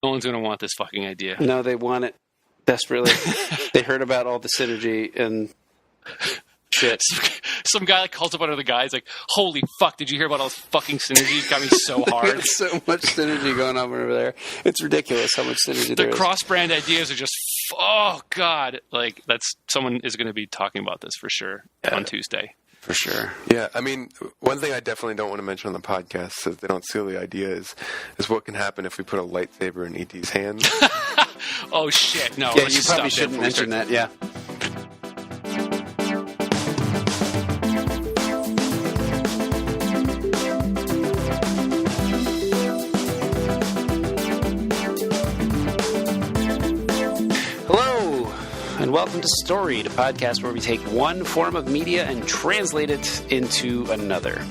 No one's going to want this fucking idea. No, they want it desperately. They heard about all the synergy and shit. Some guy like calls up one of the guys like, holy fuck, did you hear about all this fucking synergy? It got me so hard. There's so much synergy going on over there. It's ridiculous how much synergy there is. The cross-brand ideas are just, oh god. Like, someone is going to be talking about this for sure on Tuesday. For sure. Yeah, I mean, one thing I definitely don't want to mention on the podcast so they don't steal the idea is what can happen if we put a lightsaber in E.T.'s hand. Oh shit, no. Yeah, you probably shouldn't mention that, yeah. And welcome to Storied, a podcast where we take one form of media and translate it into another.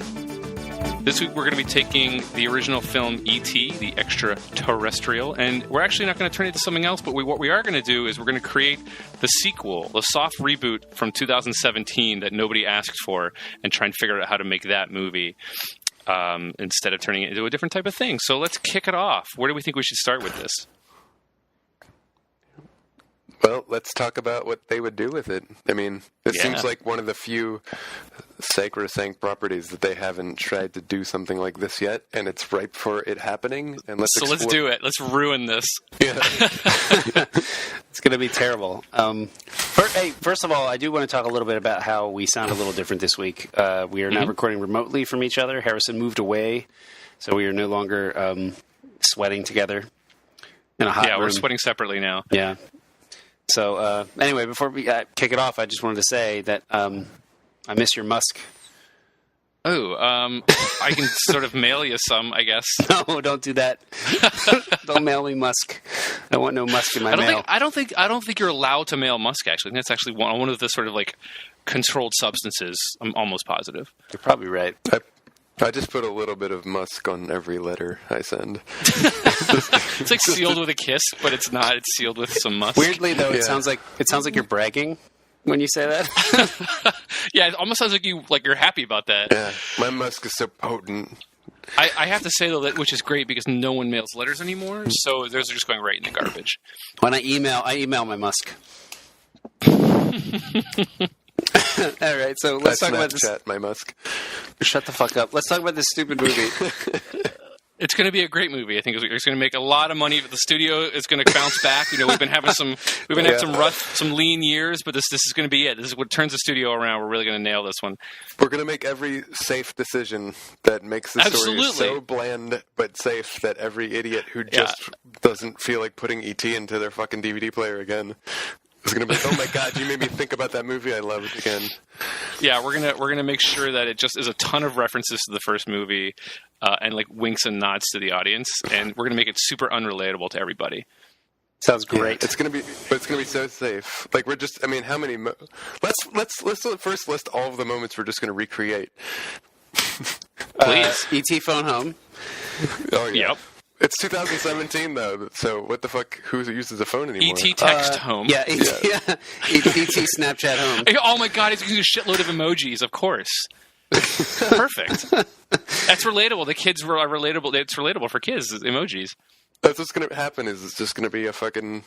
This week we're going to be taking the original film E.T., the extraterrestrial, and we're actually not going to turn it into something else, but what we are going to do is we're going to create the sequel, the soft reboot from 2017 that nobody asked for, and try and figure out how to make that movie instead of turning it into a different type of thing. So let's kick it off. Where do we think we should start with this? Well, let's talk about what they would do with it. I mean, it seems like one of the few sacrosanct properties that they haven't tried to do something like this yet, and it's ripe for it happening. And let's do it. Let's ruin this. Yeah. It's going to be terrible. First of all, I do want to talk a little bit about how we sound a little different this week. We are now recording remotely from each other. Harrison moved away, so we are no longer sweating together in a hot room. Yeah, we're sweating separately now. Yeah. So, anyway, before we kick it off, I just wanted to say that I miss your musk. Oh, I can sort of mail you some, I guess. No, don't do that. Don't mail me musk. I want no musk in my mail. I don't think you're allowed to mail musk, actually. I think that's actually one of the sort of, like, controlled substances. I'm almost positive. You're probably right. I just put a little bit of musk on every letter I send. It's like sealed with a kiss, but it's not. It's sealed with some musk. Weirdly, though, it sounds like you're bragging when you say that. Yeah, it almost sounds like you're happy about that. Yeah, my musk is so potent. I have to say though, which is great because no one mails letters anymore, so those are just going right in the garbage. When I email my musk. All right, so let's talk about this. My musk. Shut the fuck up. Let's talk about this stupid movie. It's going to be a great movie. I think it's going to make a lot of money. But the studio is going to bounce back. You know, we've been having some lean years, but this is going to be it. This is what turns the studio around. We're really going to nail this one. We're going to make every safe decision that makes the story so bland but safe that every idiot who just doesn't feel like putting E.T. into their fucking DVD player again is going to be like, oh my god, you made me think about that movie I loved again. Yeah, we're gonna make sure that it just is a ton of references to the first movie, and like winks and nods to the audience, and we're gonna make it super unrelatable to everybody. Sounds great. Yeah, it's gonna be so safe. Like we're just, I mean, how many? Let's first list all of the moments we're just gonna recreate. Please, E.T. phone home. Oh yeah. Yep. It's 2017 though, so what the fuck? Who uses a phone anymore? E.T. text home. Yeah, E.T. Snapchat home. Oh my god, he's using a shitload of emojis. Of course. Perfect. That's relatable. The kids are relatable. It's relatable for kids. Emojis. That's what's gonna happen. Is it's just gonna be a fucking.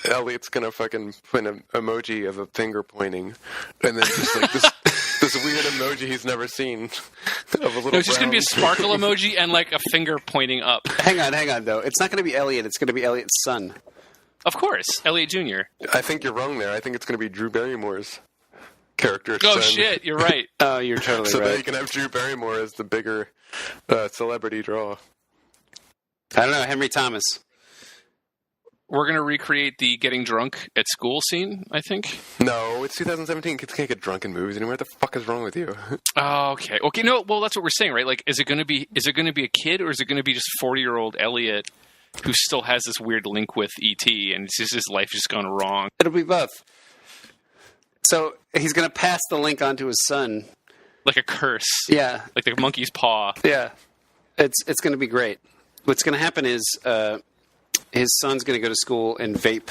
Elliot's gonna fucking put an emoji of a finger pointing, and then just like this weird emoji he's never seen of a little. No, it's just gonna be a sparkle emoji and like a finger pointing up. Hang on, though. It's not gonna be Elliot. It's gonna be Elliot's son. Of course, Elliot Jr. I think you're wrong there. I think it's gonna be Drew Barrymore's character. Oh son. Shit, you're right. Oh, you're totally right. So then you can have Drew Barrymore as the bigger celebrity draw. I don't know, Henry Thomas. We're going to recreate the getting drunk at school scene, I think. No, it's 2017. Kids can't get drunk in movies anymore. What the fuck is wrong with you? Oh, okay. Okay, no, well, that's what we're saying, right? Like, is it going to be a kid, or is it going to be just 40-year-old Elliot who still has this weird link with E.T., and it's just his life just gone wrong? It'll be both. So he's going to pass the link on to his son. Like a curse. Yeah. Like the monkey's paw. Yeah. It's going to be great. What's going to happen is... his son's going to go to school and vape,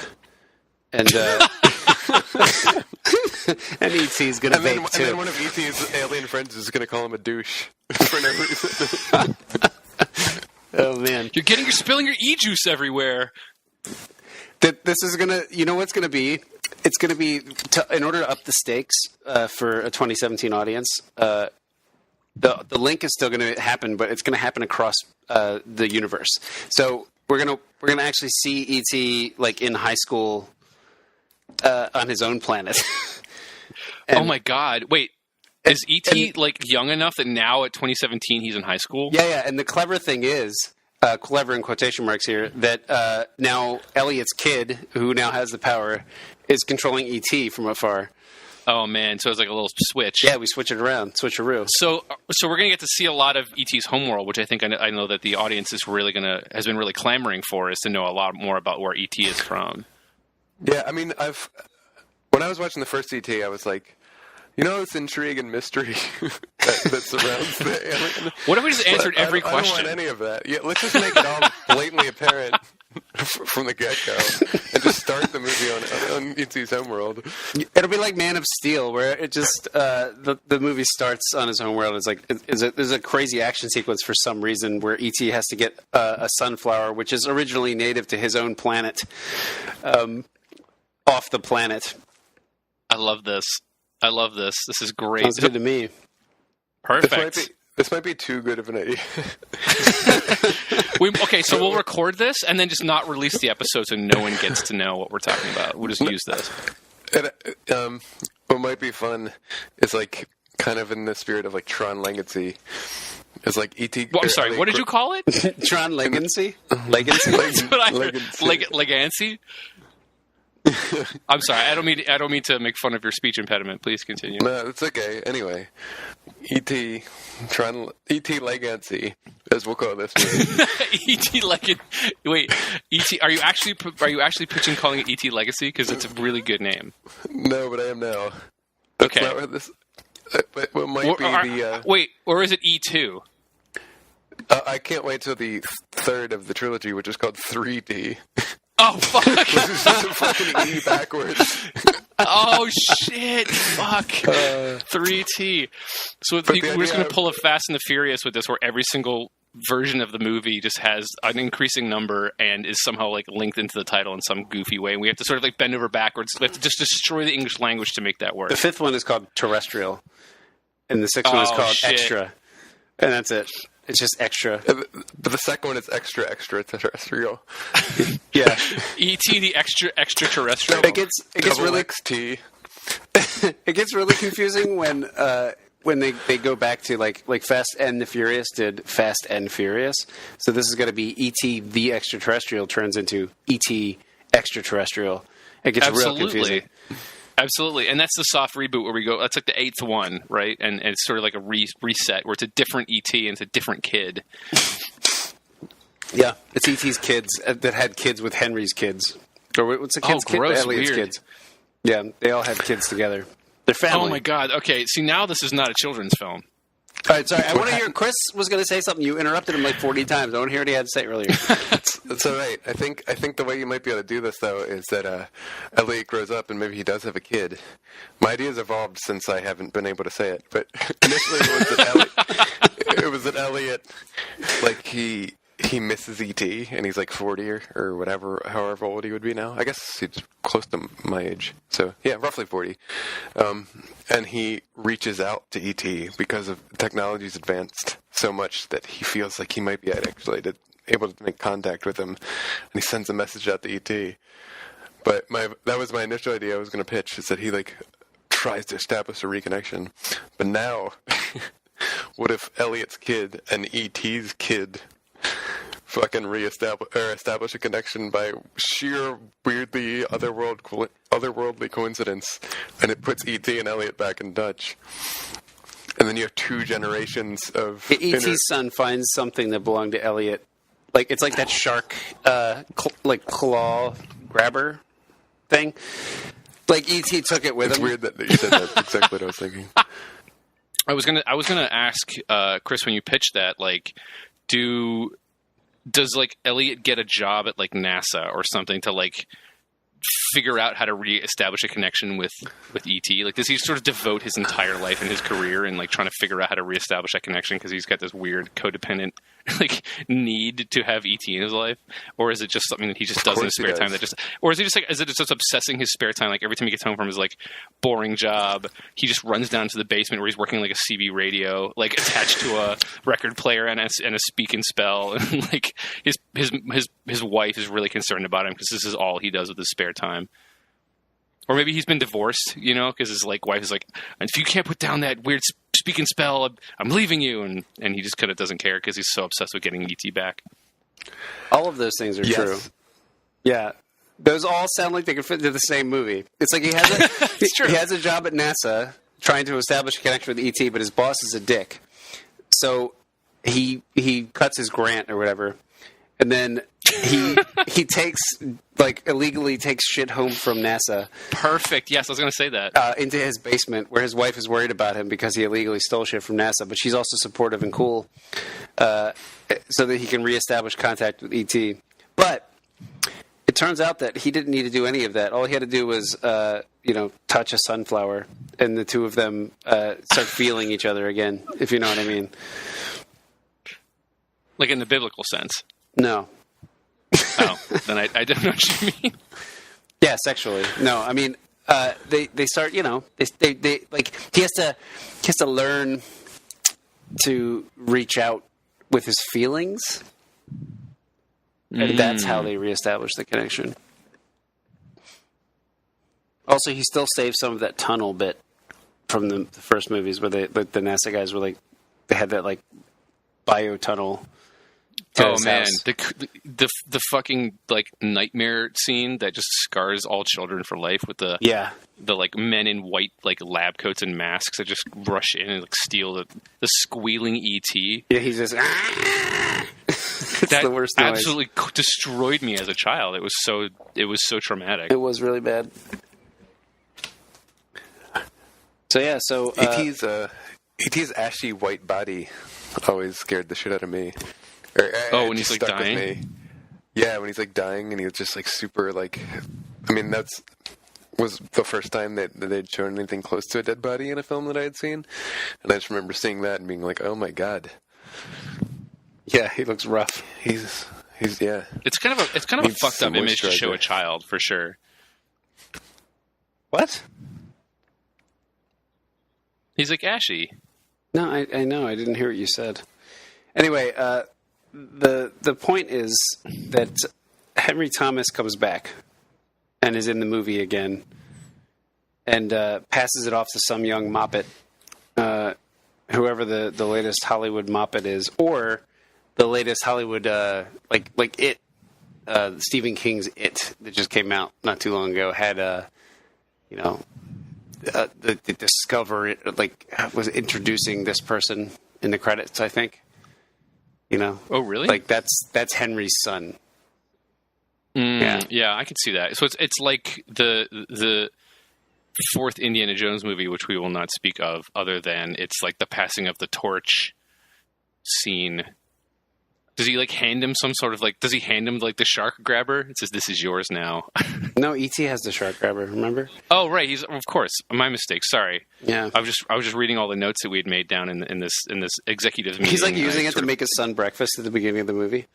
and and E.T.'s going to vape too. And then one of E.T.'s alien friends is going to call him a douche for no reason. Oh man, you're spilling your e-juice everywhere. This is gonna. You know what's gonna be? It's gonna be in order to up the stakes for a 2017 audience. The link is still going to happen, but it's going to happen across the universe. So we're gonna actually see E.T. like in high school on his own planet. Oh my God! Wait, is E.T. like young enough that now at 2017 he's in high school? Yeah. And the clever thing is, clever in quotation marks here, that now Elliot's kid, who now has the power, is controlling E.T. from afar. Oh man! So it's like a little switch. Yeah, we switch it around, switcheroo. So we're gonna get to see a lot of E.T.'s homeworld, which I think I know that the audience has been really clamoring for, is to know a lot more about where E.T. is from. Yeah, I mean, when I was watching the first E.T., I was like, this intrigue and mystery that surrounds the alien. What if we just answered every question? I don't want any of that. Yeah, let's just make it all blatantly apparent from the get-go and just start the movie on E.T.'s homeworld. It'll be like Man of Steel, where it just the movie starts on his homeworld. It's like there's a crazy action sequence for some reason where E.T. has to get a sunflower, which is originally native to his own planet, off the planet. I love this. This is great. Sounds good to me. Perfect. This might be too good of an idea. So we'll record this and then just not release the episode so no one gets to know what we're talking about. We'll just use this. And, what might be fun is like kind of in the spirit of like Tron Legacy. It's like E.T. Well, I'm sorry. What did you call it? Tron Legacy. Legacy. That's what I heard. Legacy. I'm sorry. I don't mean to make fun of your speech impediment. Please continue. No, it's okay. Anyway, E.T. Legacy, as we'll call this movie. E.T. Legacy. Wait, E.T. Are you actually pitching calling it E.T. Legacy? Because it's a really good name. No, but I am now. That's not what this. But what might be the wait, or is it E2? I can't wait till the third of the trilogy, which is called 3D. Oh, fuck. Which is just a fucking E backwards. Oh, shit. Fuck. 3T. So we're just going to pull a Fast and the Furious with this, where every single version of the movie just has an increasing number and is somehow like linked into the title in some goofy way. And we have to sort of like bend over backwards. We have to just destroy the English language to make that work. The fifth one is called Terrestrial. And the sixth one is called Extra. And that's it. It's just extra. But the second one is extraterrestrial. Yeah. E.T. the extraterrestrial. It gets really XT. It gets really confusing when they go back to like Fast and the Furious did Fast and Furious. So this is going to be E.T. the extraterrestrial turns into E.T. extraterrestrial. It gets real confusing. Absolutely, and that's the soft reboot where we go. That's like the 8th one, right? And it's sort of like a reset where it's a different E.T. and it's a different kid. Yeah, it's E.T.'s kids that had kids with Henry's kids. Or what's the kids' kid? Gross, Elliot's weird. kids. Yeah, they all had kids together. They're family. Oh my God! Okay, see now this is not a children's film. All right, sorry. I want to hear. Chris was going to say something. You interrupted him like 40 times. I want to hear what he had to say earlier. That's all right. I think the way you might be able to do this though is that Elliot grows up and maybe he does have a kid. My idea's evolved since I haven't been able to say it, but initially it was that Elliot, like he misses E.T. and he's like 40 or whatever, however old he would be now. I guess he's close to my age. So yeah, roughly 40. And he reaches out to E.T. because of technology's advanced so much that he feels like he might be actually able to make contact with him. And he sends a message out to E.T. But that was my initial idea I was going to pitch, is that he like tries to establish a reconnection. But now, what if Elliot's kid and E.T.'s kid fucking establish a connection by sheer weirdly otherworldly coincidence, and it puts E.T. and Elliot back in touch, and then you have 2 generations of E.T.'s son finds something that belonged to Elliot, like it's like that shark, like claw grabber thing. Like E.T. took it with him. It's weird that you said that. That's exactly what I was thinking. I was gonna ask Chris, when you pitched that, like, does like Elliot get a job at like NASA or something to like figure out how to reestablish a connection with E.T.? Like, does he sort of devote his entire life and his career in like trying to figure out how to reestablish that connection because he's got this weird codependent like need to have ET in his life, or is it just something that he just does in his spare time? Or is he just like, is it just obsessing his spare time? Like every time he gets home from his like boring job, he just runs down to the basement where he's working like a CB radio, like attached to a record player and a speak and spell, and like his wife is really concerned about him because this is all he does with his spare time. Or maybe he's been divorced, because his like wife is like, if you can't put down that weird speak and spell, I'm leaving you, and he just kind of doesn't care because he's so obsessed with getting ET back. All of those things are true. Yeah, those all sound like they could fit into the same movie. It's like he has a job at NASA trying to establish a connection with ET, but his boss is a dick, so he cuts his grant or whatever, and then he takes illegally takes shit home from NASA. Perfect. Yes, I was going to say that. Into his basement where his wife is worried about him because he illegally stole shit from NASA, but she's also supportive and cool, so that he can reestablish contact with ET. But it turns out that he didn't need to do any of that. All he had to do was touch a sunflower, and the two of them start feeling each other again, if you know what I mean. Like in the biblical sense. No. Oh, then I don't know what you mean. Yeah, sexually. No, I mean, they start, they like he has to learn to reach out with his feelings, and that's how they reestablish the connection. Also, he still saves some of that tunnel bit from the first movies where the NASA guys were like, they had that like biotunnel. Oh man, the fucking like nightmare scene that just scars all children for life with the like men in white like lab coats and masks that just rush in and like steal the squealing ET. Yeah, he's just that the worst noise. Absolutely destroyed me as a child. It was so traumatic. It was really bad. So yeah, ET's ashy white body always scared the shit out of me. When he's like dying? Yeah, when he's like dying and he was just like super like, I mean, was the first time that they'd shown anything close to a dead body in a film that I had seen. And I just remember seeing that and being like, oh my God. Yeah, he looks rough. He's yeah. It's kind of a fucked up image to show a child for sure. What? He's like ashy. No, I know. I didn't hear what you said. Anyway, the point is that Henry Thomas comes back and is in the movie again and passes it off to some young moppet, whoever the latest Hollywood moppet is, or the latest Hollywood like It, Stephen King's It that just came out not too long ago had the Discover was introducing this person in the credits, I think. Oh, really? Like that's Henry's son. Yeah, I could see that. So it's like the fourth Indiana Jones movie, which we will not speak of, other than it's like the passing of the torch scene. Does he like hand him some sort of like? Does he hand him like the shark grabber? It says, "This is yours now." No, E.T. has the shark grabber. Remember? Oh, right. He's of course my mistake. Sorry. Yeah. I was just reading all the notes that we had made down in this executive meeting. He's like using it to make his son breakfast at the beginning of the movie.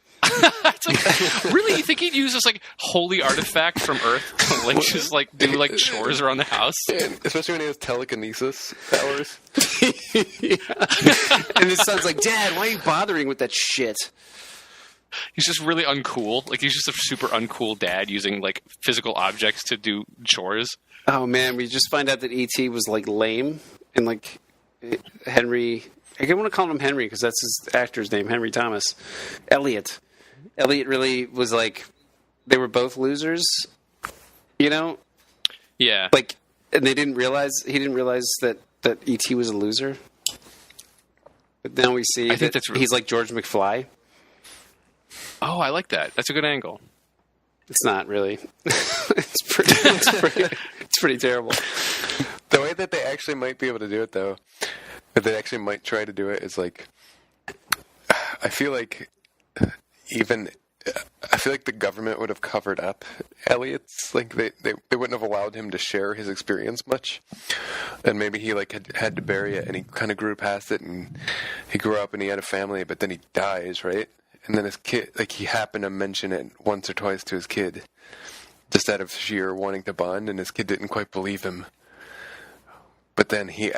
Really? You think he'd use this like holy artifact from Earth to like just like do like chores around the house? Yeah, especially when he has telekinesis powers. And his son's like, "Dad, why are you bothering with that shit?" He's just really uncool. Like he's just a super uncool dad using like physical objects to do chores. Oh man, we just find out that E.T. was like lame and like Henry. I don't want to call him Henry because that's his actor's name, Henry Thomas. Elliot really was like, they were both losers, Yeah. Like, and he didn't realize that E.T. was a loser. But now we see he's like George McFly. Oh, I like that. That's a good angle. It's not really. It's pretty terrible. The way that they actually might be able to do it, though, that they actually might try to do it is like, I feel like even I feel like the government would have covered up Elliot's. Like they wouldn't have allowed him to share his experience much, and maybe he like had to bury it, and he kind of grew past it, and he grew up and he had a family, but then he dies, right? And then his kid, like he happened to mention it once or twice to his kid, just out of sheer wanting to bond, and his kid didn't quite believe him. But then he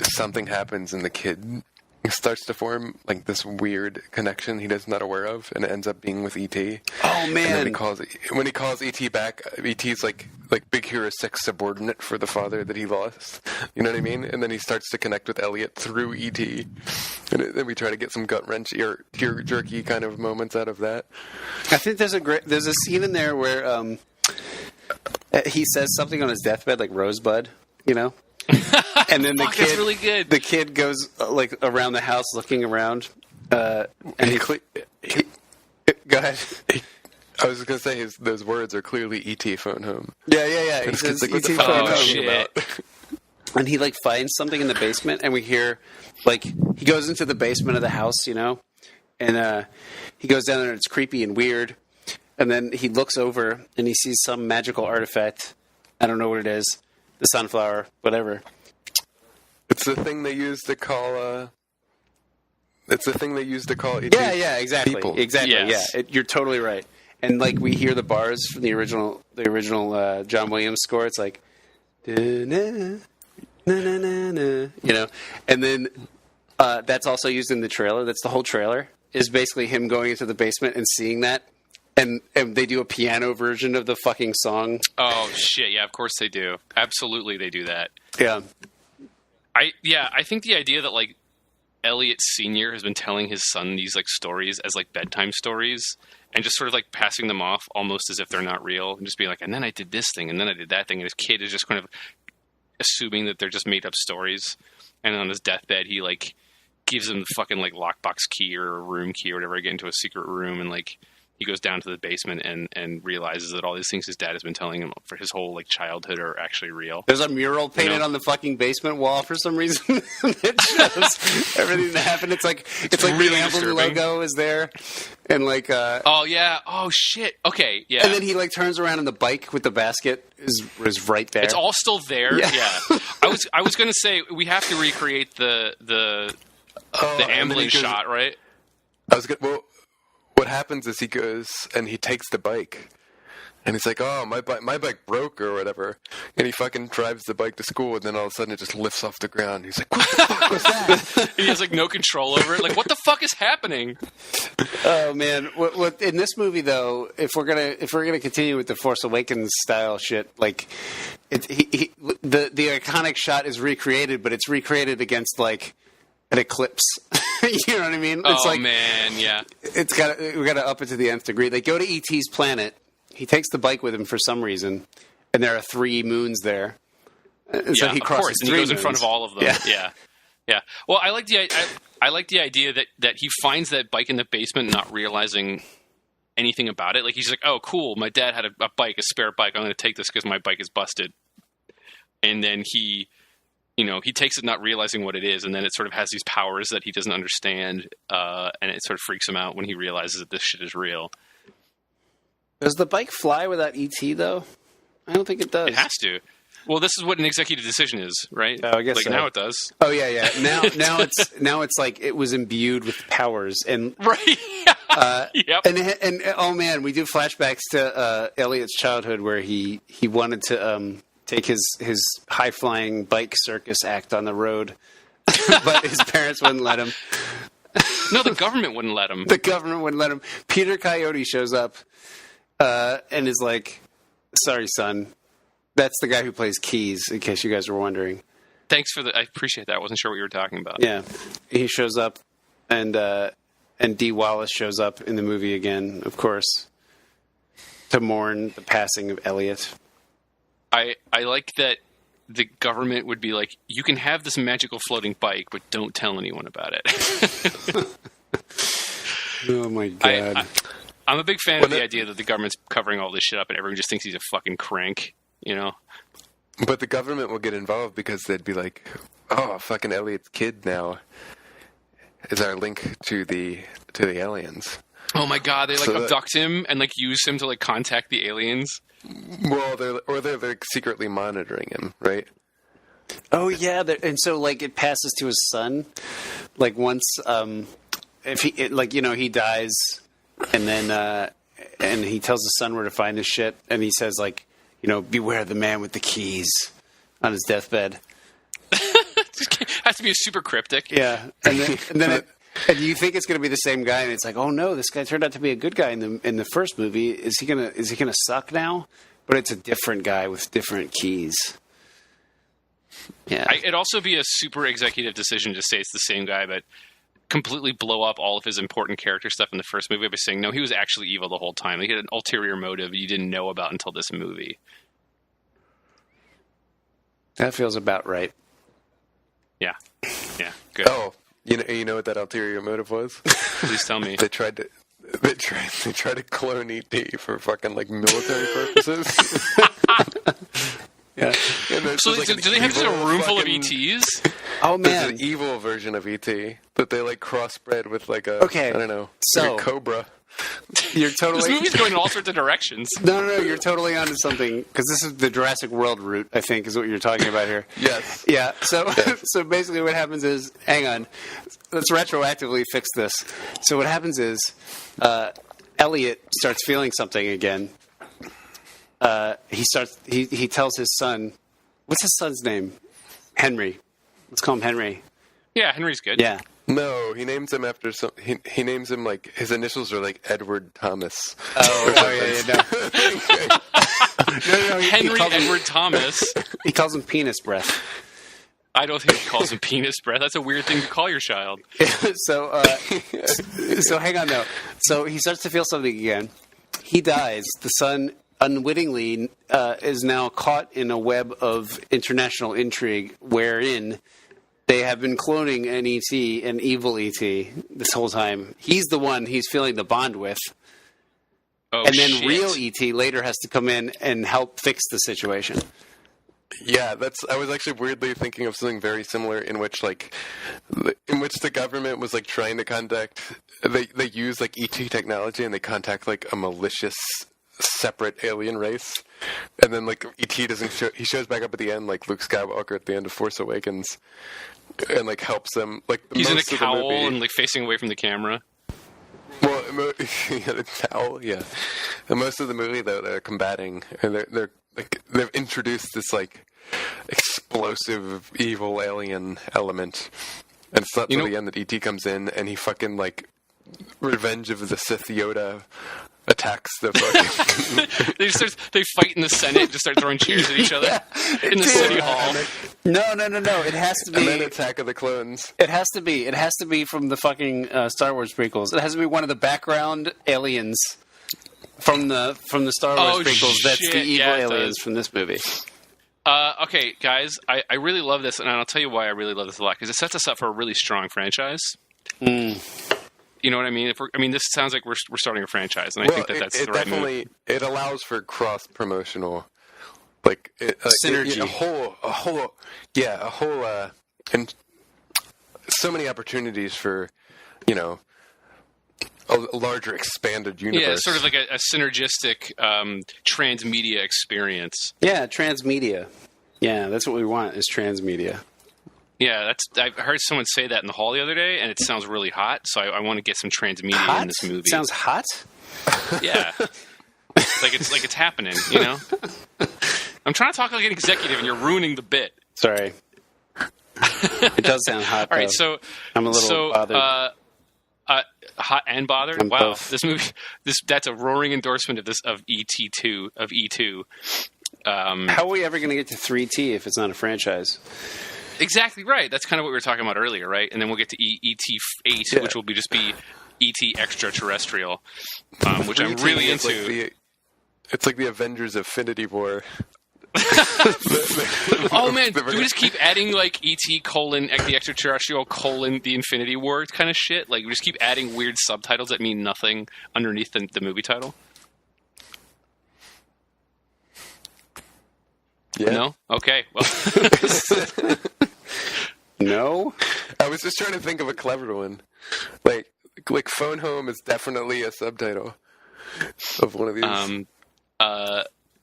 something happens, and the kid starts to form like this weird connection he does not aware of, and it ends up being with E.T. Oh man! And then when he calls E.T. back, E.T.'s like Big Hero 6 subordinate for the father that he lost. You know what I mean? And then he starts to connect with Elliot through E.T. And then we try to get some gut wrench, tear jerky kind of moments out of that. I think there's a scene in there where he says something on his deathbed, like Rosebud, you know. And then that's really good. The kid goes like around the house looking around, and he go ahead. I was going to say those words are clearly E.T. phone home. Yeah. He says E.T. phone home. Shit. And he like finds something in the basement, and we hear like he goes into the basement of the house, you know, and he goes down there and it's creepy and weird, and then he looks over and he sees some magical artifact. I don't know what it is. The sunflower, whatever. It's the thing they used to call. It's the thing they used to call. Yeah, exactly, people. Exactly. Yes. Yeah, you're totally right. And like we hear the bars from the original John Williams score. It's like, na na na na, you know. And then that's also used in the trailer. That's the whole trailer. Is basically him going into the basement and seeing that. And they do a piano version of the fucking song. Oh, shit. Yeah, of course they do. Absolutely they do that. Yeah. I think the idea that, like, Elliot Sr. has been telling his son these, like, stories as, like, bedtime stories and just sort of, like, passing them off almost as if they're not real and just being like, and then I did this thing and then I did that thing. And his kid is just kind of assuming that they're just made-up stories. And on his deathbed, he, like, gives him the fucking, like, lockbox key or a room key or whatever to get into a secret room and, like... He goes down to the basement and realizes that all these things his dad has been telling him for his whole like childhood are actually real. There's a mural painted on the fucking basement wall for some reason that shows everything that happened. It's like really the Amblin logo is there, and like oh yeah, oh shit, okay, yeah. And then he like turns around and the bike with the basket is right there. It's all still there. Yeah. I was going to say we have to recreate the Amblin shot, right? What happens is he goes and he takes the bike, and he's like, "Oh, my bike broke or whatever," and he fucking drives the bike to school, and then all of a sudden it just lifts off the ground. He's like, "What the fuck was that?" He has like no control over it. Like, what the fuck is happening? Oh man, what in this movie though? If we're gonna continue with the Force Awakens style shit, like the iconic shot is recreated, but it's recreated against like an eclipse. You know what I mean? It's like, man, yeah. We got to up it to the nth degree. They go to E.T.'s planet. He takes the bike with him for some reason, and there are 3 moons there. So he crosses 3 and he goes moons. in front of all of them. Yeah. Well, I like the idea that he finds that bike in the basement, not realizing anything about it. Like he's like, "Oh, cool! My dad had a bike, a spare bike. I'm going to take this because my bike is busted." And then he takes it not realizing what it is, and then it sort of has these powers that he doesn't understand, and it sort of freaks him out when he realizes that this shit is real. Does the bike fly without E.T., though? I don't think it does. It has to. Well, this is what an executive decision is, right? Oh, I guess so. Now it does. Oh, yeah. Now it's like it was imbued with powers. And, right. Yep. And oh, man, we do flashbacks to Elliot's childhood where he wanted to... take his high-flying bike circus act on the road, but his parents wouldn't let him. No, the government wouldn't let him. The government wouldn't let him. Peter Coyote shows up and is like, "Sorry, son. That's the guy who plays keys, in case you guys were wondering." Thanks for I appreciate that. I wasn't sure what you were talking about. Yeah. He shows up, and Dee Wallace shows up in the movie again, of course, to mourn the passing of Elliot. I like that the government would be like, you can have this magical floating bike, but don't tell anyone about it. Oh, my God. I'm a big fan of the idea that the government's covering all this shit up and everyone just thinks he's a fucking crank, you know? But the government will get involved because they'd be like, "Oh, fucking Elliot's kid now is our link to the aliens." Oh my god, they abduct him and use him to contact the aliens. Well, they're secretly monitoring him, right? Oh yeah, and so it passes to his son. Once, if he he dies, and then and he tells his son where to find his shit, and he says beware the man with the keys on his deathbed. Has to be super cryptic. Yeah, and then and you think it's going to be the same guy, and it's oh no, this guy turned out to be a good guy in the first movie. Is he gonna suck now? But it's a different guy with different keys. Yeah, it'd also be a super executive decision to say it's the same guy, but completely blow up all of his important character stuff in the first movie by saying no, he was actually evil the whole time. He had an ulterior motive you didn't know about until this movie. That feels about right. Yeah, good. Oh, you know what that ulterior motive was? Please tell me. They tried to clone E.T. for fucking military purposes. Yeah. So do they have just a room full of ETs? Oh man, there's an evil version of ET that they crossbred with I don't know, a cobra. You're totally. This movie's going in all sorts of directions. No, you're totally onto something because this is the Jurassic World route. I think is what you're talking about here. Yes. Yeah. So so basically, what happens is, hang on, let's retroactively fix this. So what happens is, Elliot starts feeling something again. He tells his son, what's his son's name? Henry. Let's call him Henry. Yeah, Henry's good. Yeah. No, he names him after some. He names him his initials are Oh, Edward Thomas. yeah. No. Henry Edward Thomas. He calls him penis breath. I don't think he calls him penis breath. That's a weird thing to call your child. So hang on though. So he starts to feel something again. He dies. The son unwittingly is now caught in a web of international intrigue wherein they have been cloning an E.T., an evil E.T., this whole time. He's the one he's feeling the bond with. Oh, and then shit. real E.T. later has to come in and help fix the situation. Yeah, I was actually weirdly thinking of something very similar in which the government was trying to contact. They use ET technology and they contact a malicious separate alien race, and then E.T. doesn't show. He shows back up at the end, Luke Skywalker at the end of Force Awakens, and helps them. He's in a cowl and facing away from the camera. Well, the cowl, yeah. And most of the movie though, they're combating, and they've introduced this explosive evil alien element, and it's not till the end that E.T. comes in and he fucking Revenge of the Sith Yoda attacks the fucking... they fight in the Senate and just start throwing chairs at each other in the city hall. No. It has to be... And then Attack of the Clones. It has to be from the fucking Star Wars prequels. It has to be one of the background aliens from the Star Wars prequels. That's the evil aliens from this movie. Okay, guys, I really love this, and I'll tell you why I really love this a lot, because it sets us up for a really strong franchise. You know what I mean? This sounds like we're starting a franchise, and I think that's the right move. It allows for cross-promotional, synergy, a whole, and so many opportunities for, a larger, expanded universe. Yeah, sort of like a synergistic transmedia experience. Yeah, transmedia. Yeah, that's what we want is transmedia. Yeah, I heard someone say that in the hall the other day, and it sounds really hot. So I want to get some transmedia in this movie. Sounds hot? Yeah, it's happening. I'm trying to talk like an executive, and you're ruining the bit. Sorry. It does sound hot. All right, so I'm a little bothered. Hot and bothered. I'm wow, both. This movie, that's a roaring endorsement of E.T. of E2. How are we ever going to get to 3T if it's not a franchise? Exactly right. That's kind of what we were talking about earlier, right? And then we'll get to ET8, which will just be ET extraterrestrial, which I'm really into. It's like the Avengers Infinity War. Oh man, do we just keep adding ET colon the extraterrestrial colon the Infinity War kind of shit? We just keep adding weird subtitles that mean nothing underneath the movie title? Yeah. No? Okay. Well. No? I was just trying to think of a clever one. like phone home is definitely a subtitle of one of these.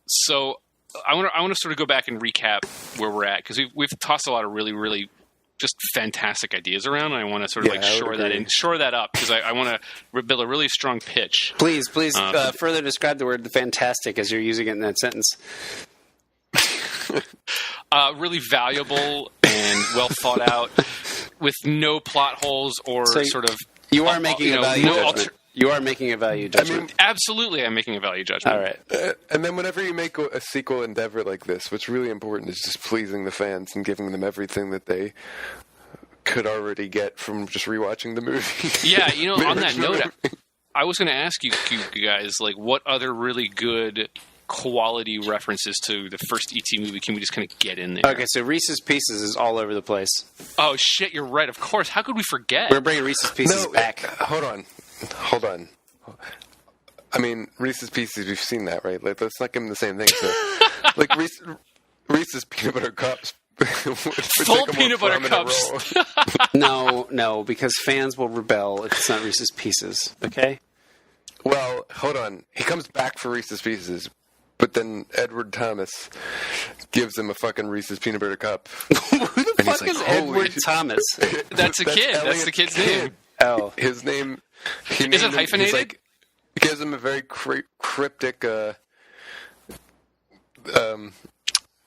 So I want to sort of go back and recap where we're at, because we've tossed a lot of really, really just fantastic ideas around, and I want to sort of shore that up, because I want to build a really strong pitch. Please, further describe the word "fantastic" as you're using it in that sentence. Really valuable and well thought out, with no plot holes or sort of. You are making a value judgment. You are making a value judgment. I mean, absolutely, I'm making a value judgment. All right. And then whenever you make a sequel endeavor like this, what's really important is just pleasing the fans and giving them everything that they could already get from just rewatching the movie. Yeah, on that note, I was going to ask you guys, like, what other really good quality references to the first E.T. movie can we just kind of get in there? Okay, so Reese's Pieces is all over the place. Oh, shit, you're right. Of course. How could we forget? We're bringing Reese's Pieces back. Hold on. I mean, Reese's Pieces, we've seen that, right? Like, let's not give them the same thing. So, like, Reese's Peanut Butter Cups. Full peanut butter cups. No, because fans will rebel if it's not Reese's Pieces, okay? Well, hold on. He comes back for Reese's Pieces, but then Edward Thomas gives him a fucking Reese's Peanut Butter Cup. Who the fuck is Edward Thomas? That's a kid. That's the kid's name. Oh. His name... Is it hyphenated? He gives him a very cryptic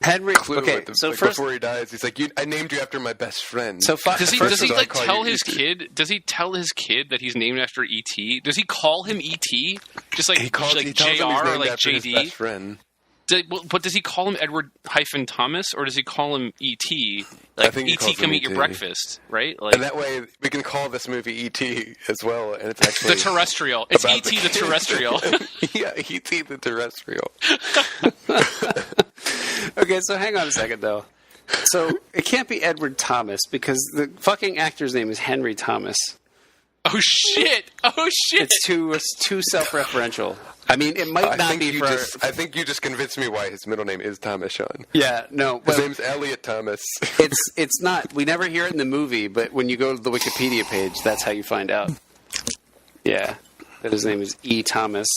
Henry. Clue okay, so first, before he dies, he's like, "I named you after my best friend." So does he like tell his kid? Does he tell his kid that he's named after E.T.? Does he call him E.T.? Just like JR or like JD? Best friend. But does he call him Edward-Thomas, or does he call him E.T.? Like, E.T. come eat your breakfast, right? Like, and that way we can call this movie E.T. as well, and it's actually the terrestrial. It's E.T. the terrestrial. Yeah, E.T. the terrestrial. Okay, so hang on a second, though. So it can't be Edward Thomas, because the fucking actor's name is Henry Thomas. Oh shit! It's too self-referential. I mean, it might not be for... I think you just convinced me why his middle name is Thomas, Sean. Yeah, no. His name's Elliot Thomas. It's not. We never hear it in the movie, but when you go to the Wikipedia page, that's how you find out. Yeah, that his name is E. Thomas.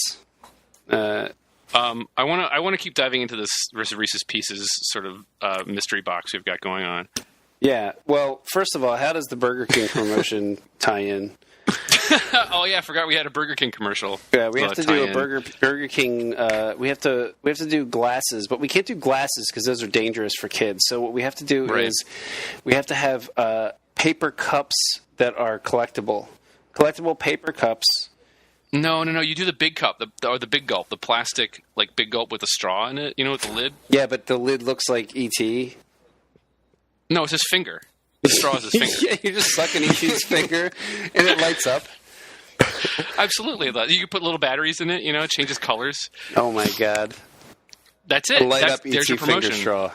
I want to keep diving into this Reese's Pieces sort of mystery box we've got going on. Yeah. Well, first of all, how does the Burger King promotion tie in? Oh yeah, I forgot we had a Burger King commercial. Yeah, we have to do a Burger King. We have to do glasses, but we can't do glasses because those are dangerous for kids. So what we have to do is we have to have paper cups that are collectible paper cups. No. You do the big cup, or the big gulp, the plastic like big gulp with a straw in it. With the lid. Yeah, but the lid looks like E.T. No, it's his finger. The straw is his finger. Yeah, you're just sucking E.T.'s finger, and it lights up. Absolutely. You can put little batteries in it, it changes colors. Oh, my God. That's it. Light up E.T. finger straw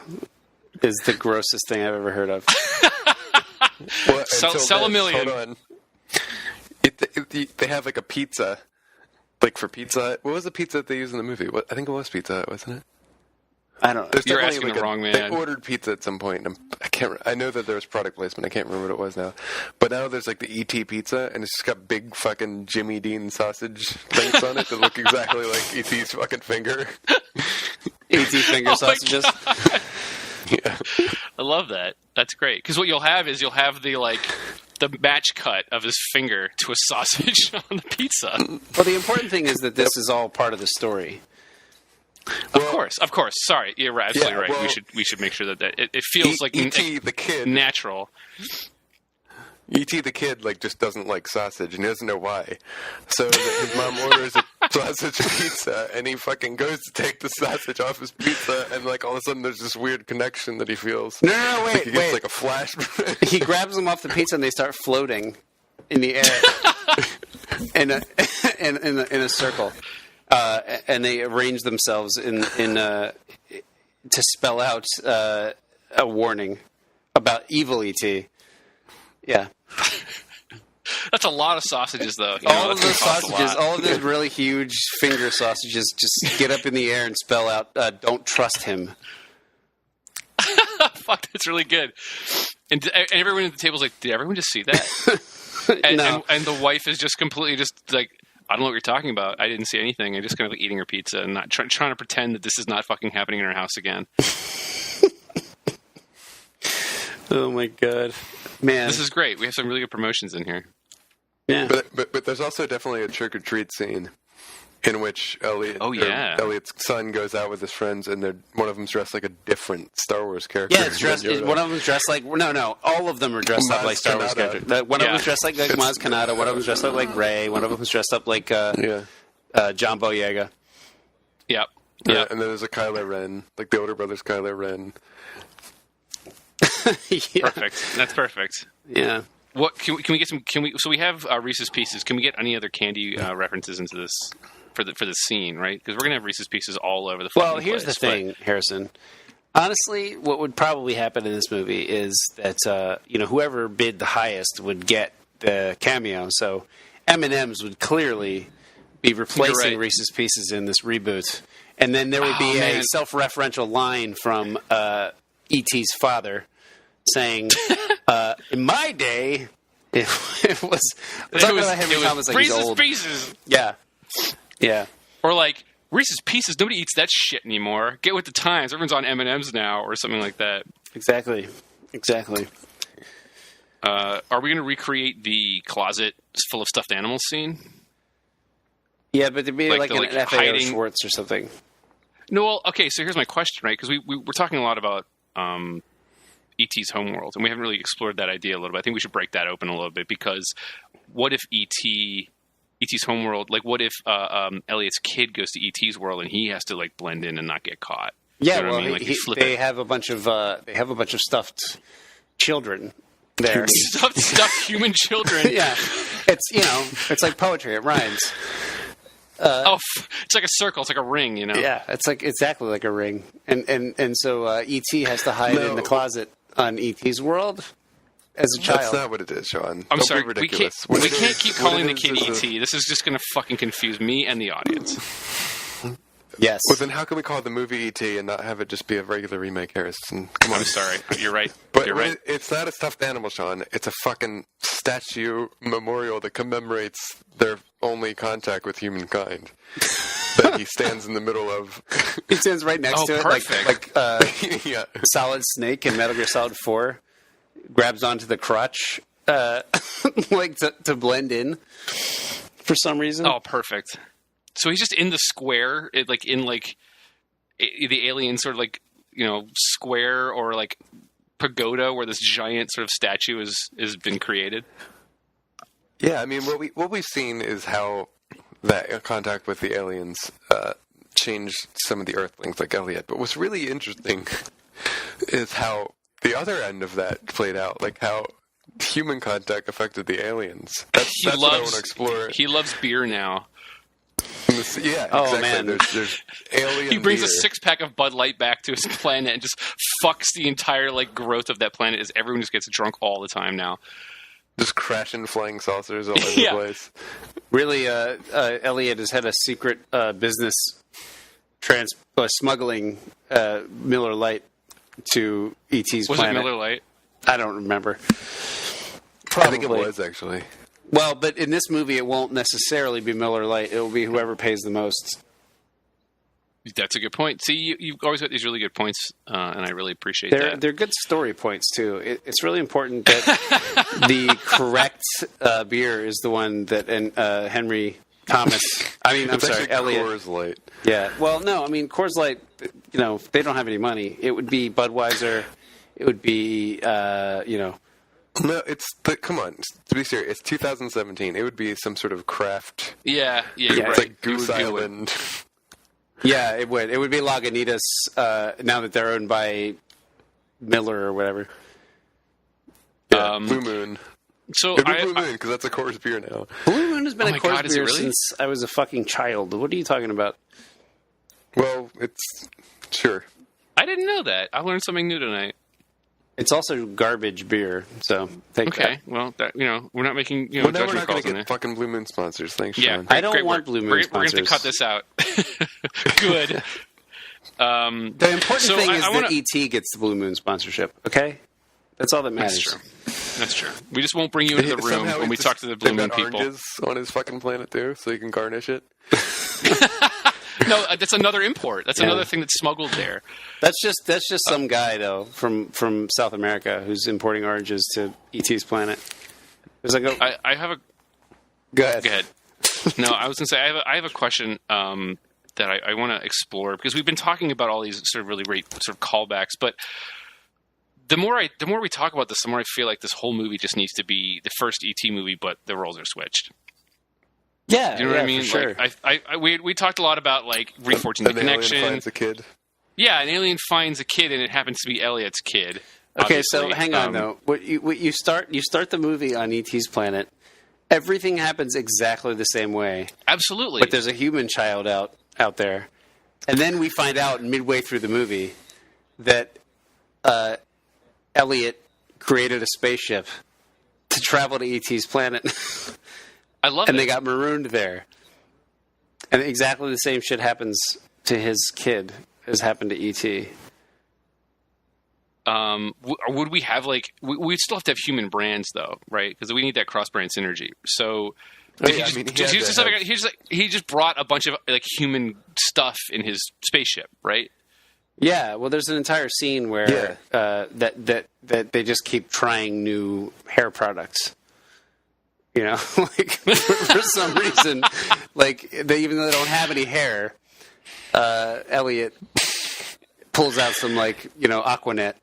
is the grossest thing I've ever heard of. Well, sell a million. Hold on. They have like a pizza, like for Pizza Hut. What was the pizza that they used in the movie? I think it was Pizza Hut, wasn't it? I don't know. You're asking the wrong man. They ordered pizza at some point. And I know that there was product placement. I can't remember what it was now. But now there's like the E.T. pizza, and it's just got big fucking Jimmy Dean sausage things on it that look exactly like E.T.'s fucking finger. E.T. finger sausages. Yeah. I love that. That's great. Because what you'll have the match cut of his finger to a sausage on the pizza. Well, the important thing is that this is all part of the story. Of course. Sorry, you're absolutely right. Well, we should make sure that it feels like E.T. the kid natural. E.T. the kid just doesn't like sausage, and he doesn't know why. So his mom orders a sausage pizza, and he fucking goes to take the sausage off his pizza, and all of a sudden there's this weird connection that he feels. No, wait, he gets a flash. He grabs them off the pizza, and they start floating in the air in a circle. And they arrange themselves to spell out a warning about evil E.T. Yeah. That's a lot of sausages, though. All of those really huge finger sausages just get up in the air and spell out, don't trust him. Fuck, that's really good. And everyone at the table's like, did everyone just see that? and the wife is just completely just like, I don't know what you're talking about. I didn't see anything. I'm just kind of like eating her pizza and not trying to pretend that this is not fucking happening in her house again. Oh my god, man! This is great. We have some really good promotions in here. Yeah, but there's also definitely a trick or treat scene in which Elliot's son goes out with his friends, and one of them's dressed like a different Star Wars character. Yeah, it's dressed. One of them's dressed like all of them are dressed up like Star Wars characters. One of them's dressed like Maz Kanata. One of them's dressed up like Rey. One of them's dressed up like John Boyega. Yep. Yeah, and then there's a Kylo Ren, like the older brother's Kylo Ren. Perfect. That's perfect. Yeah. What can we get some? So we have Reese's Pieces. Can we get any other candy references into this for this scene? Right, because we're gonna have Reese's Pieces all over the. Well, here's the thing, Harrison. Honestly, what would probably happen in this movie is that whoever bid the highest would get the cameo. So M&M's would clearly be replacing Reese's Pieces in this reboot, and then there would be a self-referential line from E.T.'s father saying, "In my day, it was." We're talking about Henry Thomas like he's old. Reese's Pieces. Yeah. Or like Reese's Pieces. Nobody eats that shit anymore. Get with the times. Everyone's on M&M's now, or something like that. Exactly. Are we going to recreate the closet full of stuffed animals scene? Yeah, but there'd be like an FAO Schwartz or something. No, well, okay. So here's my question, right? Because we're talking a lot about E.T.'s homeworld, and we haven't really explored that idea a little bit. I think we should break that open a little bit, because what if E.T.'s homeworld, like what if Elliot's kid goes to E.T.'s world and he has to like blend in and not get caught? Yeah, well, I mean? They have a bunch of stuffed children there. stuffed human children. Yeah, it's like poetry. It rhymes. It's like a circle. It's like a ring, Yeah, it's like exactly like a ring, and so E.T. has to hide in the closet on E.T.'s world as a child. That's not what it is, Sean. I'm sorry. We can't keep calling the kid E.T. This is just going to fucking confuse me and the audience. Yes. Well, then how can we call it the movie E.T. and not have it just be a regular remake, Harrison? Come on. I'm sorry. You're right. But you're right. It's not a stuffed animal, Sean. It's a fucking statue memorial that commemorates their only contact with humankind. That he stands in the middle of. He stands right next to perfect. it, like Solid Snake in Metal Gear Solid 4. Grabs onto the crutch, like to blend in for some reason. Oh, perfect. So he's just in the square, the alien sort of like, square or like pagoda where this giant sort of statue has been created. Yeah, I mean, what we've seen is how that contact with the aliens changed some of the Earthlings like Elliot. But what's really interesting is how the other end of that played out, like how human contact affected the aliens. That's what I want to explore. He loves beer now. Yeah, exactly. Oh, man. There's alien He brings beer. a 6-pack of Bud Light back to his planet and just fucks the entire growth of that planet as everyone just gets drunk all the time now. Just crashing flying saucers all over the place. Really, Elliot has had a secret business smuggling Miller Lite to E.T.'s planet. Was it Miller Lite? I don't remember. Probably. I think it was, actually. Well, but in this movie, it won't necessarily be Miller Lite. It will be whoever pays the most. That's a good point. See, you've always got these really good points, and I really appreciate that. They're good story points, too. It's really important that the correct beer is the one that Henry Thomas... I'm sorry, Elliot. Coors Light. Yeah. Well, no, Coors Light, they don't have any money. It would be Budweiser. It would be, No, come on. To be serious, it's 2017. It would be some sort of craft. Yeah, it's right. like Goose Island. Yeah, it would. It would be Lagunitas now that they're owned by Miller or whatever. Yeah, Blue Moon. So It'd be Blue Moon because that's a Coors beer now. Blue Moon has been a Coors beer really? since I was a fucking child. What are you talking about? Well, sure. I didn't know that. I learned something new tonight. It's also garbage beer, so take that. Okay, well, we're not making well, now judgment we're not calls going to in get there. fucking Blue Moon sponsors. Thanks, Yeah, Sean. I don't want Blue Moon sponsors. We're going to cut this out. Good. The important thing is that E.T. gets the Blue Moon sponsorship, okay? That's all that matters. That's true. We just won't bring you into the room when we talk to the Blue Moon people. Oranges on his fucking planet too, so you can garnish it. No, that's another import. That's another thing that's smuggled there. That's just some guy though from South America who's importing oranges to E.T.'s planet. There's like I have a. Go ahead. Go ahead. No, I was going to say I have a question that I want to explore because we've been talking about all these sort of really great sort of callbacks, but the more we talk about this, the more I feel like this whole movie just needs to be the first E.T. movie, but the roles are switched. Yeah, you know what I mean? For sure. Like, we talked a lot about like reforging the connection. Alien finds a kid. Yeah, an alien finds a kid, and it happens to be Elliot's kid. Okay, so hang on though. What you start the movie on E.T.'s planet. Everything happens exactly the same way. Absolutely. But there's a human child out there, and then we find out midway through the movie that Elliot created a spaceship to travel to E.T.'s planet. I love it. And they got marooned there. And exactly the same shit happens to his kid as happened to E.T. Would we have we'd still have to have human brands though, right? Because we need that cross-brand synergy. So he just brought a bunch of like human stuff in his spaceship, right? Yeah, well, there's an entire scene where that they just keep trying new hair products. You know, like for some reason, like even though they don't have any hair, Elliot pulls out some Aquanet.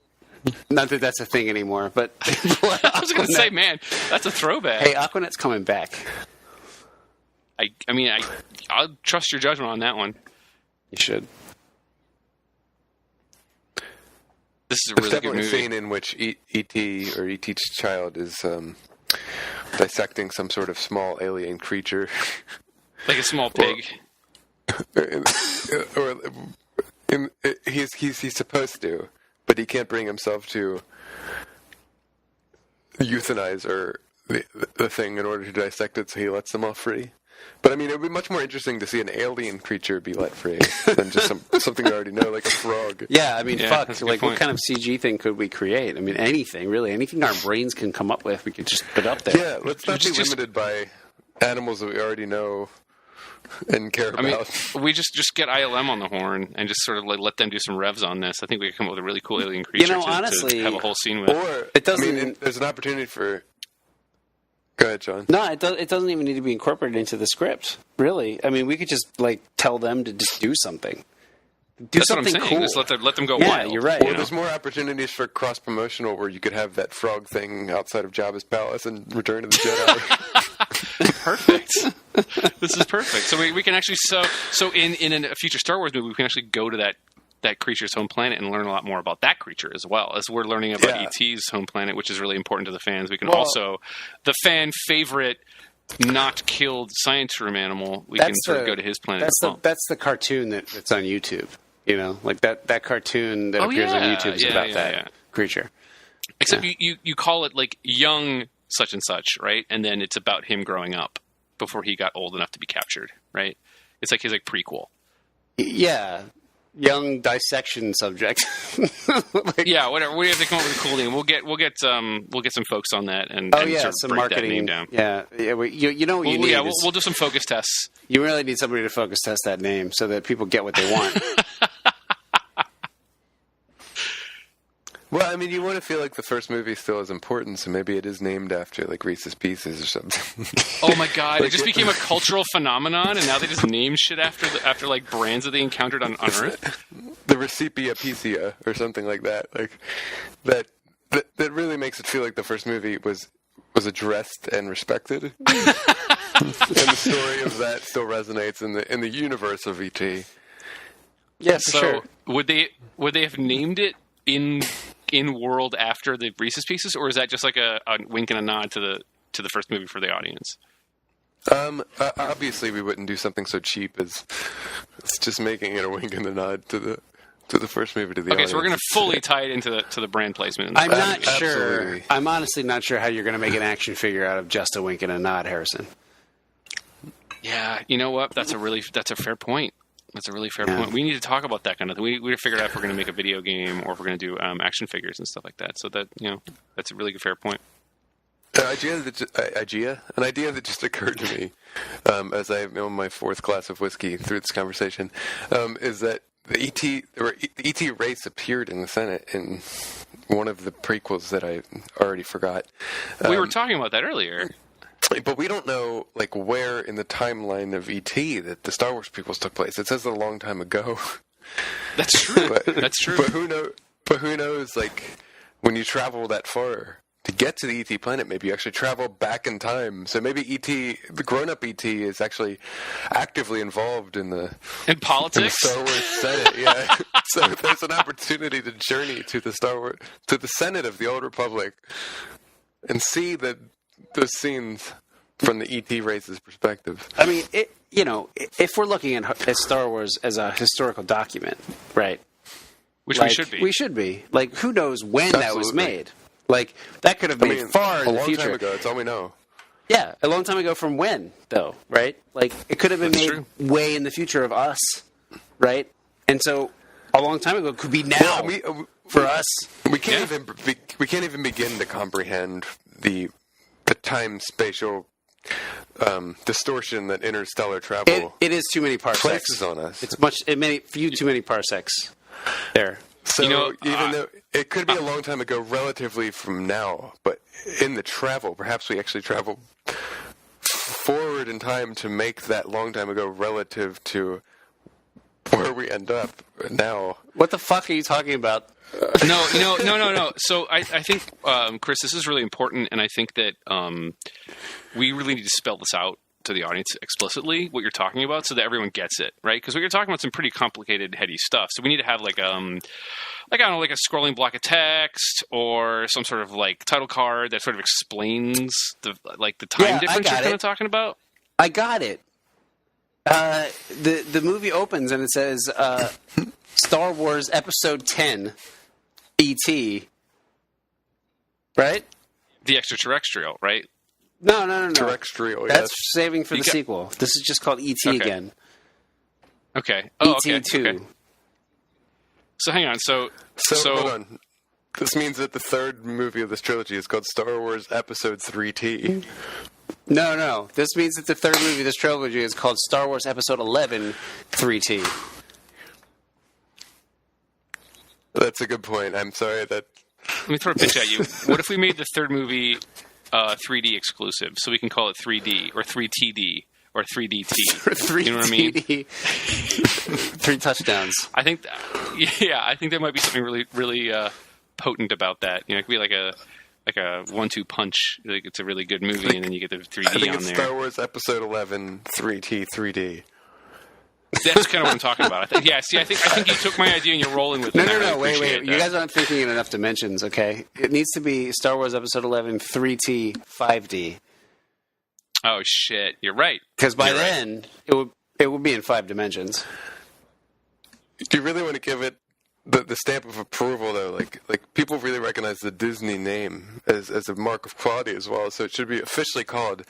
Not that that's a thing anymore, but I was going to say, man, that's a throwback. Hey, Aquanet's coming back. I'll trust your judgment on that one. You should. This is a really good movie. Definitely a scene in which E.T. or E.T.'s child is dissecting some sort of small alien creature, like a small pig. He's supposed to, but he can't bring himself to euthanize the thing in order to dissect it, so he lets them all free. But I mean, it would be much more interesting to see an alien creature be let free than just something we already know, like a frog. Yeah, I mean, fuck. Like, what kind of CG thing could we create? I mean, anything, really. Anything our brains can come up with, we could just put up there. Yeah, let's not be limited by animals that we already know and care about. I mean, we just get ILM on the horn and just sort of let them do some revs on this. I think we could come up with a really cool alien creature honestly, to have a whole scene with. Or, it doesn't. There's an opportunity for... Go ahead, John. No, it doesn't even need to be incorporated into the script, really. I mean, we could just, tell them to just do something. That's something what I'm saying. Cool. Just let them go wild. Yeah, you're right. Or there's more opportunities for cross-promotional where you could have that frog thing outside of Jabba's palace and Return of the Jedi. Perfect. This is perfect. So we can actually... So in a future Star Wars movie, we can actually go to that creature's home planet and learn a lot more about that creature as well. As we're learning about E.T.'s home planet, which is really important to the fans. We can also... The fan favorite... not killed science room animal, we can sort of go to his planet as well. That's the cartoon that's on YouTube. You know, like that cartoon that appears on YouTube is about that creature. Except you call it like young such and such, right? And then it's about him growing up before he got old enough to be captured, right? It's like his prequel. Yeah. Young dissection subject. Yeah, whatever. We have to come up with a cool name. We'll get some folks on that and sort of some break marketing that name down. Yeah. You know what you need. Yeah, we'll do some focus tests. You really need somebody to focus test that name so that people get what they want. Well, I mean, you want to feel like the first movie still has importance, so maybe it is named after Reese's Pieces or something. Oh my God! It just became a cultural phenomenon, and now they just name shit after brands that they encountered on Earth. The Recipia Picia or something like that. That really makes it feel like the first movie was addressed and respected, and the story of that still resonates in the universe of E.T. Yeah, for sure. Would they have named it in world after the Reese's Pieces, or is that just like a wink and a nod to the first movie for the audience? Obviously, we wouldn't do something so cheap as just making it a wink and a nod to the first movie to the audience. Okay, so we're going to fully tie it into the brand placement. I'm not sure. Absolutely. I'm honestly not sure how you're going to make an action figure out of just a wink and a nod, Harrison. Yeah, you know what? That's a fair point. That's a really fair point. We need to talk about that kind of thing. We need to figure out if we're going to make a video game or if we're going to do action figures and stuff like that. So that, that's a really good fair point. An idea that just occurred to me as I'm in my fourth glass of whiskey through this conversation is that the E.T. race appeared in the Senate in one of the prequels that I already forgot. We were talking about that earlier. But we don't know, like, where in the timeline of E.T. that the Star Wars prequels took place. It says a long time ago. That's true. That's true. But who knows, like, when you travel that far to get to the E.T. planet, maybe you actually travel back in time. So maybe E.T., the grown-up E.T. is actually actively involved in politics? In the Star Wars Senate, yeah. So there's an opportunity to journey to the Senate of the Old Republic and see those scenes from the E.T. race's perspective. I mean, if we're looking at Star Wars as a historical document, right? Which we should be. We should be. Like, who knows when that was made? Like, that could have been far in the future. A long time ago, that's all we know. Yeah, a long time ago from when, though, right? Like, it could have been made way in the future of us, right? And so, a long time ago could be now for us. We can't even begin to comprehend the time-spatial distortion that interstellar travel. It is too many parsecs. Places on us. It's too many parsecs there. So even though it could be a long time ago, relatively from now, but in the travel, perhaps we actually travel forward in time to make that long time ago relative to where we end up now. What the fuck are you talking about? No. So I think, Chris, this is really important, and I think that we really need to spell this out to the audience explicitly, what you're talking about, so that everyone gets it, right? Because you're talking about some pretty complicated, heady stuff. So we need to have like a scrolling block of text or some sort of like title card that sort of explains the time difference you're kind of talking about. I got it. The movie opens and it says Star Wars Episode 10 E.T. Right? The extraterrestrial, right? No. Terrestrial, That's saving for the sequel. This is just called E.T. again. Okay. E.T. 2. Okay. So hang on. So hold on. This means that the third movie of this trilogy is called Star Wars Episode 3T. No. This means that the third movie of this trilogy is called Star Wars Episode 11 3T. That's a good point. I'm sorry that... Let me throw a pitch at you. What if we made the third movie 3D exclusive, so we can call it 3D or 3TD or 3DT? You know what I mean? 3 touchdowns. I think there might be something really, really potent about that. It could be like a 1-2 punch. Like it's a really good movie, and then you get the 3D I think on it's there. Star Wars Episode 11 3T 3D. That's kind of what I'm talking about. I think you took my idea and you're rolling with it. No, wait. You guys aren't thinking in enough dimensions, okay? It needs to be Star Wars Episode 11 3T 5D. Oh shit, you're right. Because by then it would be in 5 dimensions. Do you really want to give it the stamp of approval though? Like people really recognize the Disney name as a mark of quality as well, so it should be officially called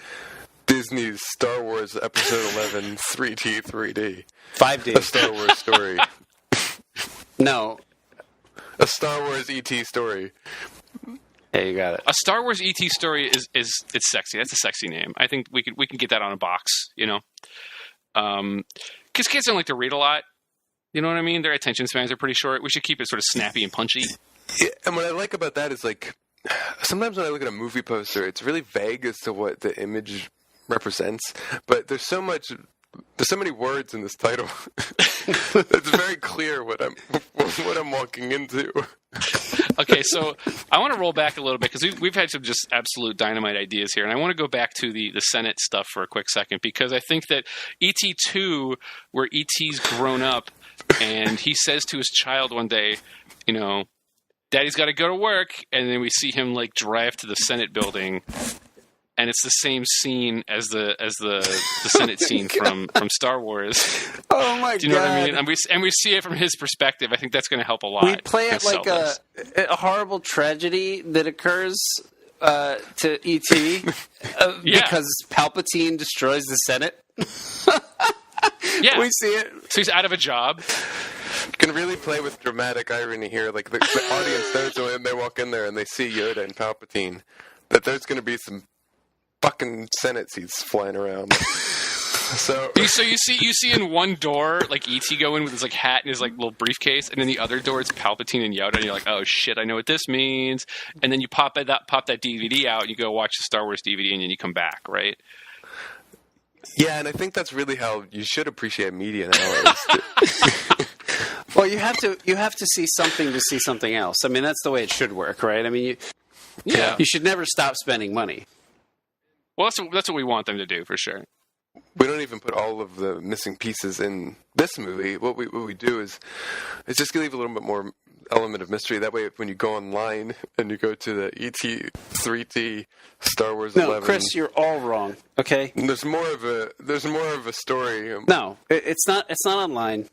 Disney's Star Wars Episode 11 3T 3D. 5D. A Star Wars story. No. A Star Wars E.T. story. Yeah, you got it. A Star Wars E.T. story is it's sexy. That's a sexy name. I think we can get that on a box, because kids don't like to read a lot. You know what I mean? Their attention spans are pretty short. We should keep it sort of snappy and punchy. Yeah, and what I like about that is sometimes when I look at a movie poster, it's really vague as to what the image represents, but there's so many words in this title. It's very clear what I'm walking into. Okay, so I want to roll back a little bit because we've had some just absolute dynamite ideas here, and I want to go back to the Senate stuff for a quick second because I think that E.T. 2, where E.T.'s grown up, and he says to his child one day, Daddy's got to go to work, and then we see him drive to the Senate building. And it's the same scene as the Senate scene from Star Wars. Oh my god! Do you know what I mean? And we see it from his perspective. I think that's going to help a lot. We play it like a horrible tragedy that occurs to E.T. Because Palpatine destroys the Senate. Yeah. We see it. So he's out of a job. Can really play with dramatic irony here. Like the audience knows when they walk in there and they see Yoda and Palpatine that there's going to be some fucking Senate seats flying around. So you see in one door like E.T. go in with his like hat and his like little briefcase, and then the other door it's Palpatine and Yoda, and you're like, oh shit, I know what this means. And then you pop that DVD out, and you go watch the Star Wars DVD, and then you come back, right? Yeah, and I think that's really how you should appreciate media nowadays. Well, you have to see something to see something else. I mean, that's the way it should work, right? I mean, you should never stop spending money. Well, that's what we want them to do for sure. We don't even put all of the missing pieces in this movie. What we do is just leave a little bit more element of mystery. That way, when you go online and you go to the E.T. 3T Star Wars 11, Chris, you're all wrong. Okay, there's more of a story. No, it's not online.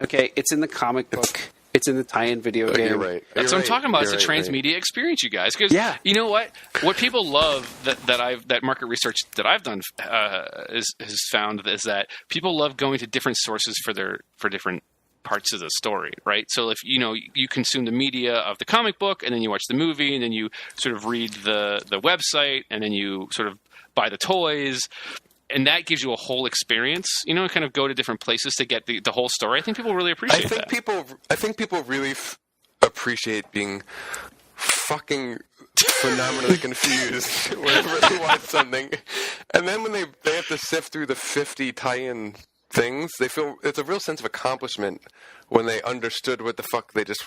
Okay, it's in the comic book. It's in the tie-in video game. You're right. That's what I'm talking about. It's a transmedia experience, you guys. Because you know what? What people love that market research that I've done has found is that people love going to different sources for different parts of the story, right? So if you consume the media of the comic book, and then you watch the movie, and then you sort of read the website, and then you sort of buy the toys. And that gives you a whole experience, kind of go to different places to get the whole story. I think people really appreciate that. I think people really appreciate being fucking phenomenally confused whenever they watch something. And then when they have to sift through the 50 tie-in things, they feel it's a real sense of accomplishment when they understood what the fuck they just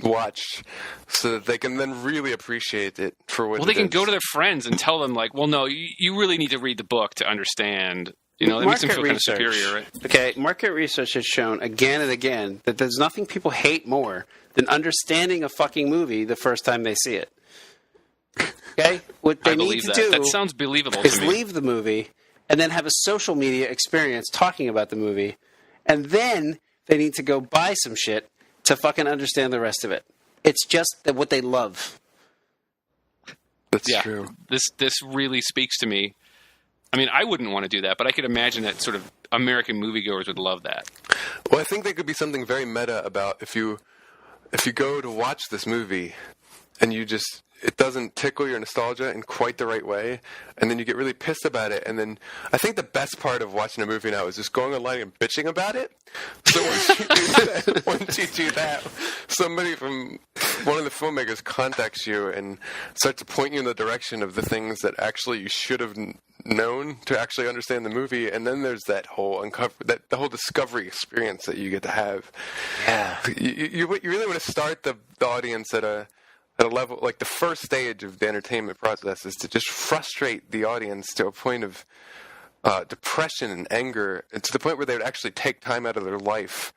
watch, so that they can then really appreciate it for what it is. Well, they can go to their friends and tell them, like, well, no, you really need to read the book to understand. It makes them feel kind of superior, right? Okay, market research has shown again and again that there's nothing people hate more than understanding a fucking movie the first time they see it. Okay? What they need to do that sounds believable is to me. leave the movie and then have a social media experience talking about the movie, and then they need to go buy some shit to fucking understand the rest of it. It's just what they love. That's true. This really speaks to me. I mean, I wouldn't want to do that, but I could imagine that sort of American moviegoers would love that. Well, I think there could be something very meta about if you go to watch this movie and it doesn't tickle your nostalgia in quite the right way, and then you get really pissed about it, and then I think the best part of watching a movie now is just going online and bitching about it. So once you do that, somebody from one of the filmmakers contacts you and starts to point you in the direction of the things that actually you should have known to actually understand the movie, and then there's that whole the whole discovery experience that you get to have. Yeah, you really want to start the audience at a level, like the first stage of the entertainment process is to just frustrate the audience to a point of depression and anger, and to the point where they would actually take time out of their life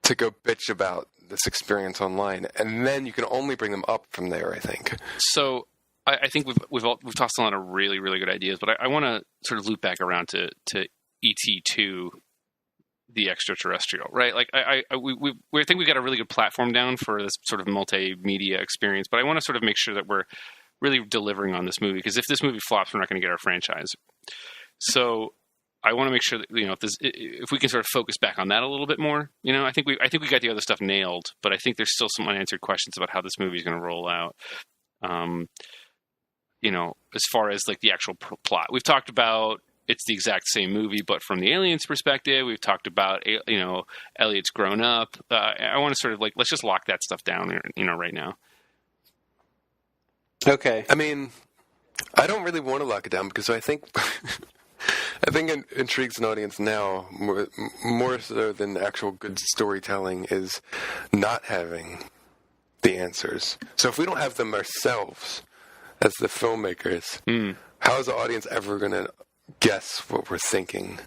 to go bitch about this experience online, and then you can only bring them up from there, I think. So I think we've tossed a lot of really, really good ideas, but I want to sort of loop back around to E.T. 2, the extraterrestrial, right? Like we think we got a really good platform down for this sort of multimedia experience, but I want to sort of make sure that we're really delivering on this movie, because if this movie flops, we're not going to get our franchise. So I want to make sure that if we can sort of focus back on that a little bit more. I think we got the other stuff nailed, but I think there's still some unanswered questions about how this movie is going to roll out. As far as like the actual plot, we've talked about. It's the exact same movie, but from the aliens' perspective. We've talked about, Elliot's grown up. I want to sort of let's just lock that stuff down, right now. Okay. I mean, I don't really want to lock it down because I think it intrigues an audience now more so than actual good storytelling is not having the answers. So if we don't have them ourselves as the filmmakers, how is the audience ever going to guess what we're thinking?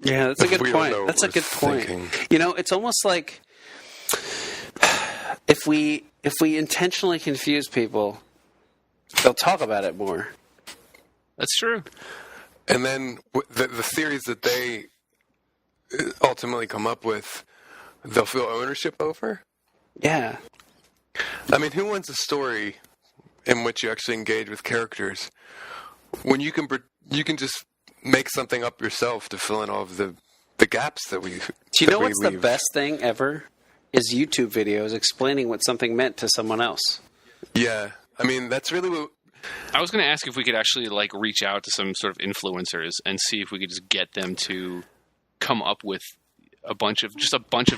Yeah, that's a good point. That's a good point. It's almost like if we intentionally confuse people, they'll talk about it more. That's true. And then the theories that they ultimately come up with, they'll feel ownership over. Yeah. I mean, who wants a story in which you actually engage with characters when you can just make something up yourself to fill in all of the the gaps that we. Do you know what's the best thing ever? Is YouTube videos explaining what something meant to someone else. Yeah, I mean that's really what. I was going to ask if we could actually like reach out to some sort of influencers and see if we could just get them to come up with a bunch of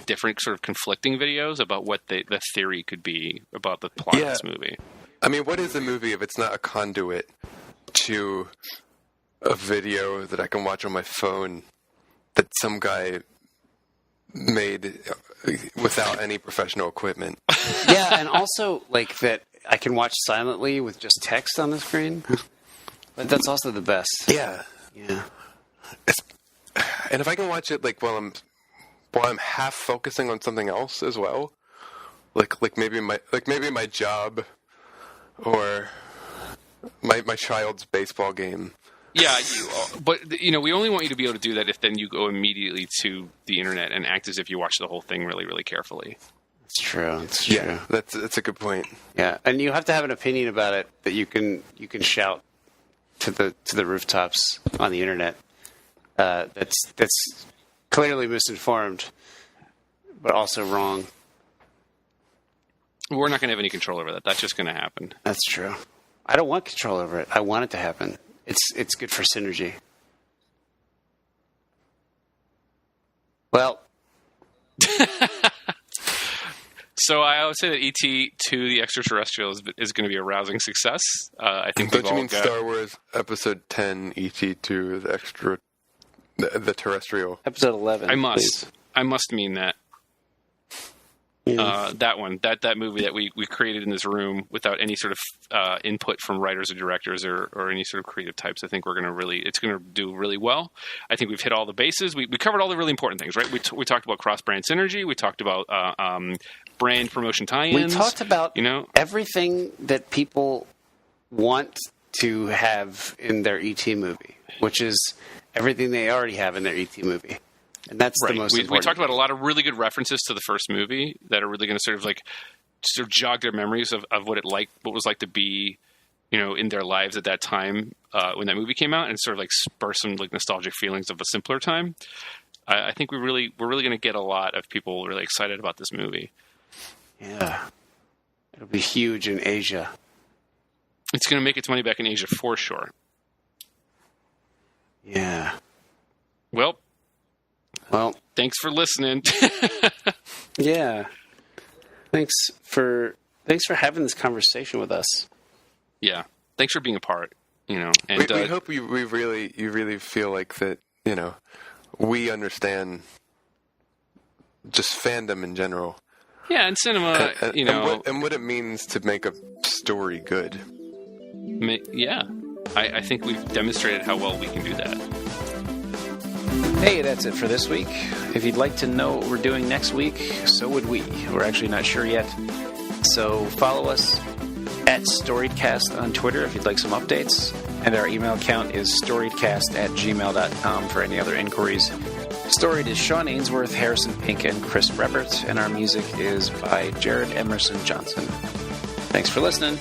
different sort of conflicting videos about what the theory could be about the plot of this movie. I mean, what is a movie if it's not a conduit to a video that I can watch on my phone that some guy made without any professional equipment? Yeah, and also like that I can watch silently with just text on the screen. But that's also the best. Yeah. Yeah. And if I can watch it like while I'm half focusing on something else as well, like maybe my job or my child's baseball game. Yeah, but we only want you to be able to do that if then you go immediately to the internet and act as if you watch the whole thing really, really carefully. It's true. It's true. Yeah, that's a good point. Yeah, and you have to have an opinion about it that you can shout to the rooftops on the internet. That's clearly misinformed, but also wrong. We're not going to have any control over that. That's just going to happen. That's true. I don't want control over it. I want it to happen. It's good for synergy. Well. So I would say that E.T. to the Extraterrestrial is going to be a rousing success. I think. Don't you mean Star Wars Episode 10, E.T. to the Terrestrial? Episode 11. I must mean that. Yeah. That one, that movie that we created in this room without any sort of input from writers or directors or any sort of creative types. I think it's going to do really well. I think we've hit all the bases. We covered all the really important things, right? We talked about cross-brand synergy. We talked about brand promotion tie-ins. We talked about everything that people want to have in their E.T. movie, which is everything they already have in their E.T. movie. And that's the most important. We talked about a lot of really good references to the first movie that are really going to sort of jog their memories of what what was like to be, in their lives at that time when that movie came out, and sort of like spur some like nostalgic feelings of a simpler time. I think we're really going to get a lot of people really excited about this movie. Yeah, it'll be huge in Asia. It's going to make its money back in Asia for sure. Yeah. Well, thanks for listening. Yeah. Thanks for having this conversation with us. Yeah. Thanks for being a part, And we hope you really feel like that, we understand just fandom in general. Yeah, and cinema, and what it means to make a story good. Yeah. I think we've demonstrated how well we can do that. Hey, that's it for this week. If you'd like to know what we're doing next week, so would we. We're actually not sure yet. So follow us at StoriedCast on Twitter if you'd like some updates. And our email account is storiedcast@gmail.com for any other inquiries. Storied is Sean Ainsworth, Harrison Pink, and Chris Rebbert. And our music is by Jared Emerson Johnson. Thanks for listening.